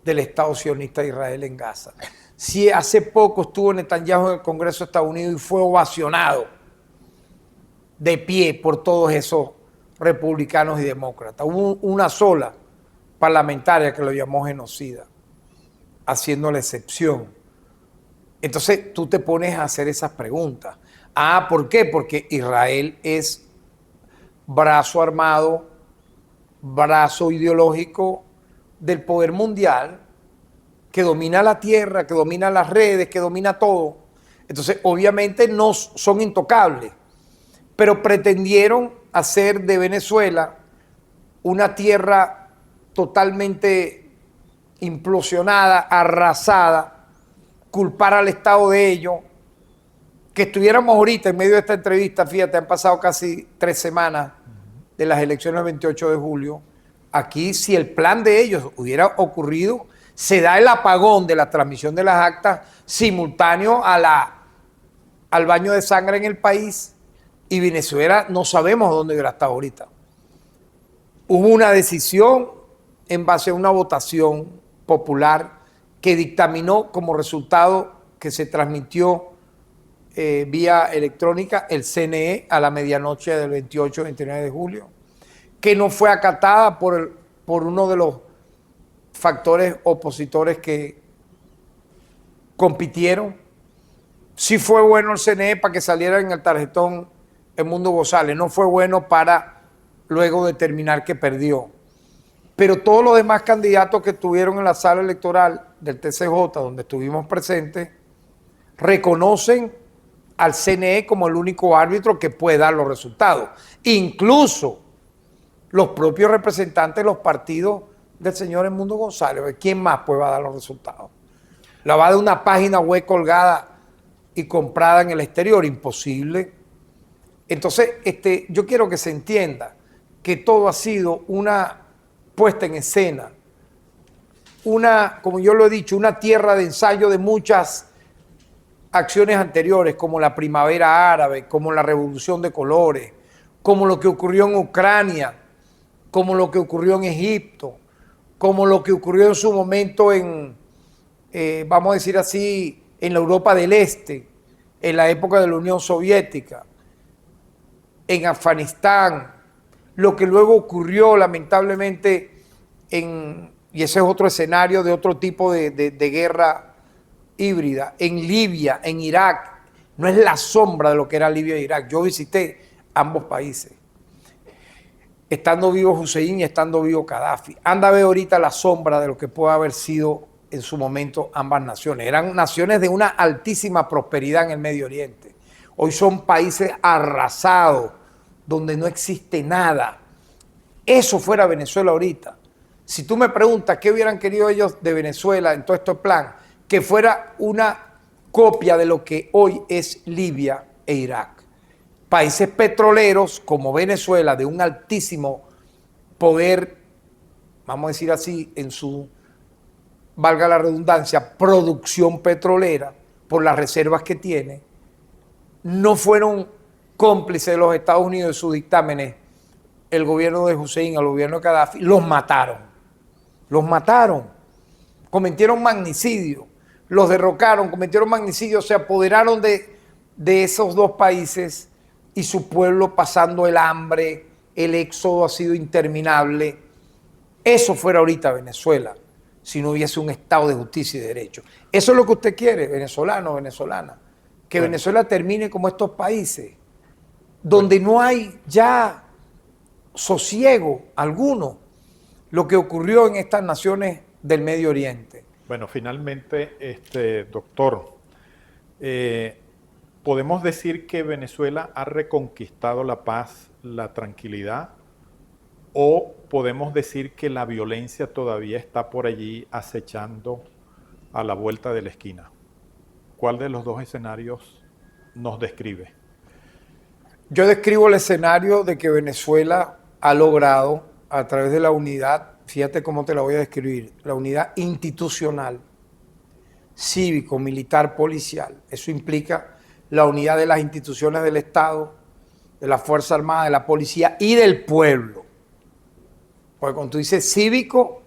del Estado sionista de Israel en Gaza? Si hace poco estuvo Netanyahu en el Congreso de Estados Unidos y fue ovacionado de pie por todos esos republicanos y demócratas. Hubo una sola parlamentaria que lo llamó genocida, haciendo la excepción. Entonces tú te pones a hacer esas preguntas. Ah, ¿por qué? Porque Israel es brazo armado, brazo ideológico del poder mundial, que domina la tierra, que domina las redes, que domina todo. Entonces, obviamente no son intocables, pero pretendieron hacer de Venezuela una tierra totalmente implosionada, arrasada, culpar al Estado de ello, que estuviéramos ahorita en medio de esta entrevista, fíjate, han pasado casi 3 semanas de las elecciones del 28 de julio, aquí si el plan de ellos hubiera ocurrido, se da el apagón de la transmisión de las actas simultáneo al baño de sangre en el país, y Venezuela no sabemos dónde hubiera estado ahorita. Hubo una decisión en base a una votación popular que dictaminó como resultado que se transmitió vía electrónica el CNE a la medianoche del 28-29 de julio, que no fue acatada por uno de los factores opositores que compitieron. Sí fue bueno el CNE para que saliera en el tarjetón Edmundo González, no fue bueno para luego determinar que perdió. Pero todos los demás candidatos que estuvieron en la sala electoral del TCJ, donde estuvimos presentes, reconocen al CNE como el único árbitro que puede dar los resultados. Incluso los propios representantes de los partidos del señor Edmundo González. ¿Quién más puede dar los resultados? ¿La va de una página web colgada y comprada en el exterior? Imposible. Entonces, yo quiero que se entienda que todo ha sido una puesta en escena, como yo lo he dicho, una tierra de ensayo de muchas acciones anteriores, como la primavera árabe, como la revolución de colores, como lo que ocurrió en Ucrania, como lo que ocurrió en Egipto, como lo que ocurrió en su momento vamos a decir así, en la Europa del Este, en la época de la Unión Soviética, en Afganistán, lo que luego ocurrió lamentablemente y ese es otro escenario de otro tipo de guerra híbrida, en Libia, en Irak, no es la sombra de lo que era Libia e Irak. Yo visité ambos países, estando vivo Hussein y estando vivo Gaddafi. Anda a ver ahorita la sombra de lo que puede haber sido en su momento ambas naciones. Eran naciones de una altísima prosperidad en el Medio Oriente. Hoy son países arrasados, donde no existe nada. Eso fuera Venezuela ahorita. Si tú me preguntas qué hubieran querido ellos de Venezuela en todo este plan, que fuera una copia de lo que hoy es Libia e Irak. Países petroleros como Venezuela, de un altísimo poder, vamos a decir así, en su, valga la redundancia, producción petrolera, por las reservas que tiene, no fueron cómplices de los Estados Unidos de sus dictámenes. El gobierno de Hussein, el gobierno de Gaddafi, los mataron, cometieron magnicidio, los derrocaron, cometieron magnicidio, se apoderaron de esos dos países y su pueblo pasando el hambre, el éxodo ha sido interminable. Eso fuera ahorita Venezuela, si no hubiese un Estado de justicia y derecho. Eso es lo que usted quiere, venezolano o venezolana, que Venezuela termine como estos países, donde no hay ya sosiego alguno, lo que ocurrió en estas naciones del Medio Oriente. Bueno, finalmente, doctor, ¿podemos decir que Venezuela ha reconquistado la paz, la tranquilidad? ¿O podemos decir que la violencia todavía está por allí acechando a la vuelta de la esquina? ¿Cuál de los dos escenarios nos describe? Yo describo el escenario de que Venezuela ha logrado, a través de la unidad, fíjate cómo te la voy a describir, la unidad institucional, cívico, militar, policial. Eso implica la unidad de las instituciones del Estado, de la Fuerza Armada, de la policía y del pueblo. Porque cuando tú dices cívico,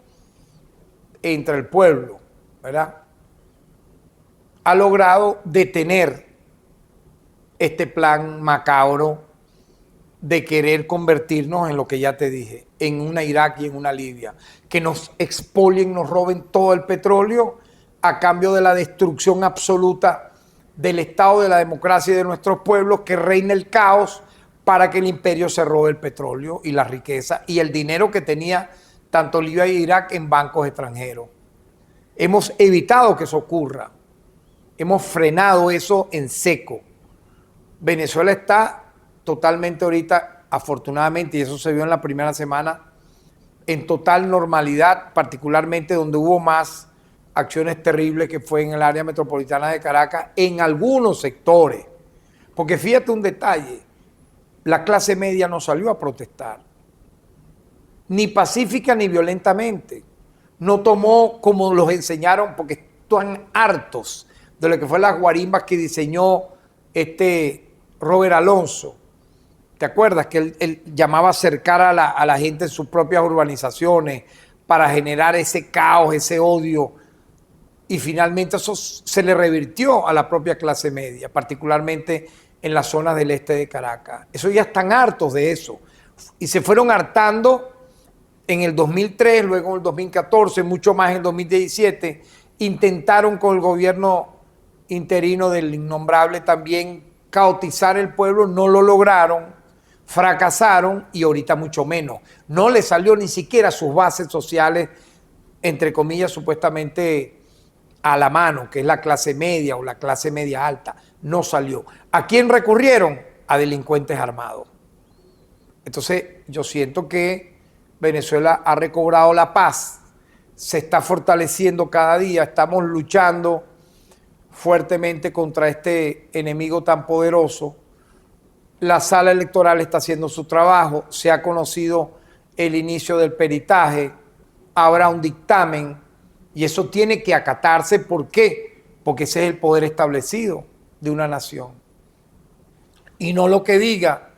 entre el pueblo, ¿verdad? Ha logrado detener este plan macabro de querer convertirnos en lo que ya te dije, en una Irak y en una Libia, que nos expolien, nos roben todo el petróleo a cambio de la destrucción absoluta del Estado, de la democracia y de nuestros pueblos, que reine el caos para que el imperio se robe el petróleo y la riqueza y el dinero que tenía tanto Libia y Irak en bancos extranjeros. Hemos evitado que eso ocurra, hemos frenado eso en seco. Venezuela está totalmente ahorita, afortunadamente, y eso se vio en la primera semana, en total normalidad, particularmente donde hubo más acciones terribles, que fue en el área metropolitana de Caracas, en algunos sectores. Porque fíjate un detalle, la clase media no salió a protestar, ni pacífica ni violentamente. No tomó como los enseñaron, porque están hartos de lo que fue las guarimbas que diseñó Robert Alonso. ¿Te acuerdas que él llamaba a acercar a la gente en sus propias urbanizaciones para generar ese caos, ese odio? Y finalmente eso se le revirtió a la propia clase media, particularmente en las zonas del este de Caracas. Eso ya están hartos de eso. Y se fueron hartando en el 2003, luego en el 2014, mucho más en el 2017. Intentaron con el gobierno interino del innombrable también caotizar el pueblo, no lo lograron, fracasaron y ahorita mucho menos. No le salió ni siquiera a sus bases sociales, entre comillas, supuestamente a la mano, que es la clase media o la clase media alta. No salió. ¿A quién recurrieron? A delincuentes armados. Entonces, yo siento que Venezuela ha recobrado la paz, se está fortaleciendo cada día, estamos luchando fuertemente contra este enemigo tan poderoso. La sala electoral está haciendo su trabajo, se ha conocido el inicio del peritaje, habrá un dictamen y eso tiene que acatarse. ¿Por qué? Porque ese es el poder establecido de una nación. Y no lo que diga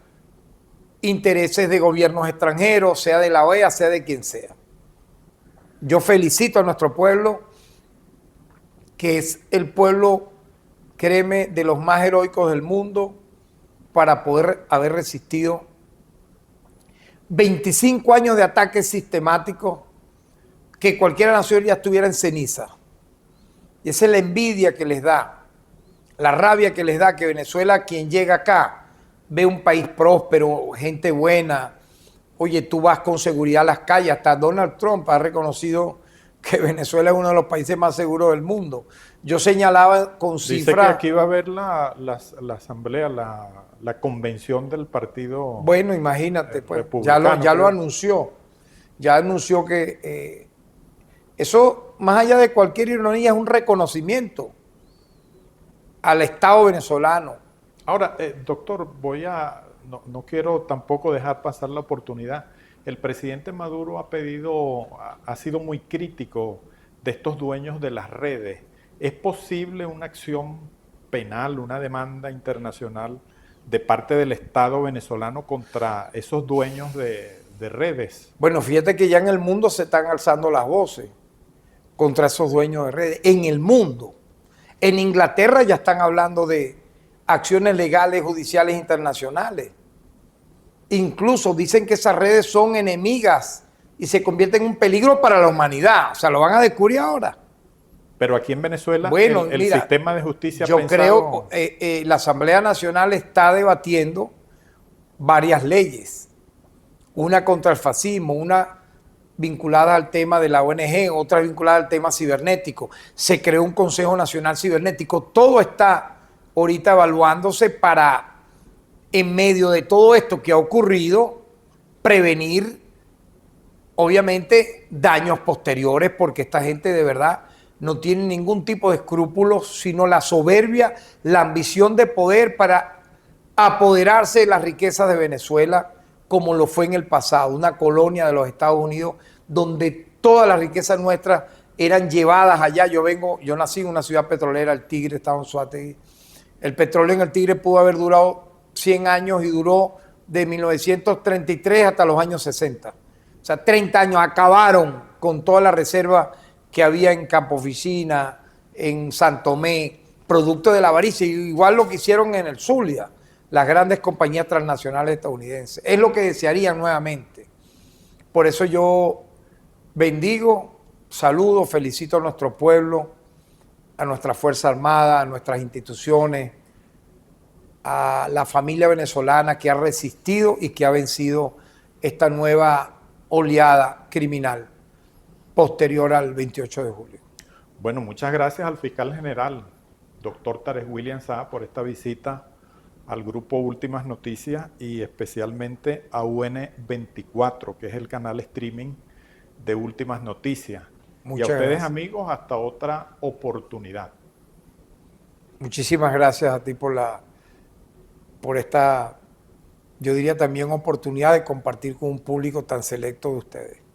intereses de gobiernos extranjeros, sea de la OEA, sea de quien sea. Yo felicito a nuestro pueblo, que es el pueblo, créeme, de los más heroicos del mundo, para poder haber resistido 25 años de ataques sistemáticos que cualquier nación ya estuviera en ceniza. Y esa es la envidia que les da, la rabia que les da que Venezuela, quien llega acá, ve un país próspero, gente buena. Oye, tú vas con seguridad a las calles, hasta Donald Trump ha reconocido que Venezuela es uno de los países más seguros del mundo. Yo señalaba con Dice cifras... que aquí va a haber la asamblea, la convención del partido Bueno, imagínate, pues, republicano. ya lo anunció. Ya anunció que eso, más allá de cualquier ironía, es un reconocimiento al Estado venezolano. Ahora, doctor, no quiero tampoco dejar pasar la oportunidad. El presidente Maduro ha sido muy crítico de estos dueños de las redes. ¿Es posible una acción penal, una demanda internacional de parte del Estado venezolano contra esos dueños de redes? Bueno, fíjate que ya en el mundo se están alzando las voces contra esos dueños de redes. En el mundo. En Inglaterra ya están hablando de acciones legales, judiciales, internacionales. Incluso dicen que esas redes son enemigas y se convierten en un peligro para la humanidad. O sea, lo van a descubrir ahora. Pero aquí en Venezuela Bueno, el mira, sistema de justicia yo creo la Asamblea Nacional está debatiendo varias leyes. Una contra el fascismo, una vinculada al tema de la ONG, otra vinculada al tema cibernético. Se creó un Consejo Nacional Cibernético. Todo está ahorita evaluándose para, en medio de todo esto que ha ocurrido, prevenir, obviamente, daños posteriores, porque esta gente de verdad no tiene ningún tipo de escrúpulos, sino la soberbia, la ambición de poder para apoderarse de las riquezas de Venezuela, como lo fue en el pasado, una colonia de los Estados Unidos, donde todas las riquezas nuestras eran llevadas allá. Yo nací en una ciudad petrolera, el Tigre, estaba en Anzoátegui. El petróleo en el Tigre pudo haber durado 100 años y duró de 1933 hasta los años 60. O sea, 30 años acabaron con toda la reserva que había en Campo Oficina, en San Tomé, producto de la avaricia, igual lo que hicieron en el Zulia, las grandes compañías transnacionales estadounidenses. Es lo que desearían nuevamente. Por eso yo bendigo, saludo, felicito a nuestro pueblo, a nuestra Fuerza Armada, a nuestras instituciones, a la familia venezolana que ha resistido y que ha vencido esta nueva oleada criminal posterior al 28 de julio. Bueno, muchas gracias al fiscal general, doctor Tarek William Saá, por esta visita al grupo Últimas Noticias y especialmente a UN24, que es el canal streaming de Últimas Noticias. Muchas y a ustedes, gracias. amigos, hasta otra oportunidad. Muchísimas gracias a ti por esta, yo diría también, oportunidad de compartir con un público tan selecto de ustedes.